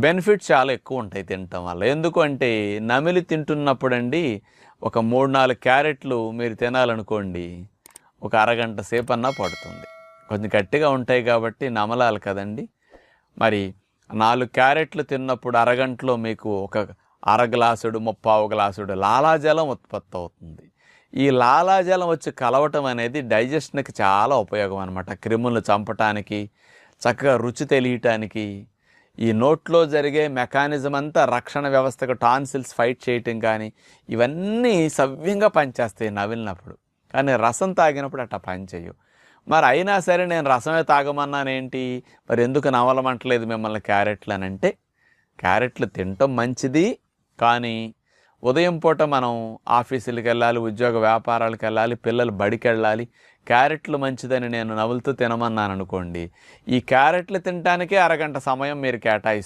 Benefits చాలా ఎక్కువ ఉంటాయి తినటం వల్ల. ఎందుకు అంటే నమిలి తింటున్నప్పుడండి ఒక 3-4 క్యారెట్లు మీరు తినాలనుకోండి, ఒక అరగంట సేపన్నా పడుతుంది. కొంచెం గట్టిగా ఉంటాయి కాబట్టి నమలాలి కదండి. మరి 4 క్యారెట్లు తిన్నప్పుడు అరగంటలో మీకు ఒక అర గ్లాసుడు, ముప్పావు గ్లాసుడు లాలాజలం ఉత్పత్తి అవుతుంది. ఈ లాలాజలం వచ్చి కలవటం అనేది డైజెషన్కి చాలా ఉపయోగం అనమాట. క్రిములను చంపటానికి, చక్కగా రుచి తెలియటానికి, ఈ నోట్లో జరిగే మెకానిజం అంతా రక్షణ వ్యవస్థకు టాన్సిల్స్ ఫైట్ చేయటం కానీ ఇవన్నీ సవ్యంగా పనిచేస్తాయి నవిలినప్పుడు. కానీ రసం తాగినప్పుడు అట్లా పనిచేయవు. మరి అయినా సరే నేను రసమే తాగమన్నానేంటి, మరి ఎందుకు నవలమంటలేదు మిమ్మల్ని క్యారెట్లు అని అంటే, క్యారెట్లు తినటం మంచిది. కానీ ఉదయం పూట మనం ఆఫీసులకు వెళ్ళాలి, ఉద్యోగ వ్యాపారాలకు వెళ్ళాలి, పిల్లలు బడికి వెళ్ళాలి. క్యారెట్లు మంచిదని నేను నవ్వులుతూ తినమన్నాను అనుకోండి, ఈ క్యారెట్లు తినటానికే అరగంట సమయం మీరు కేటాయిస్తారు.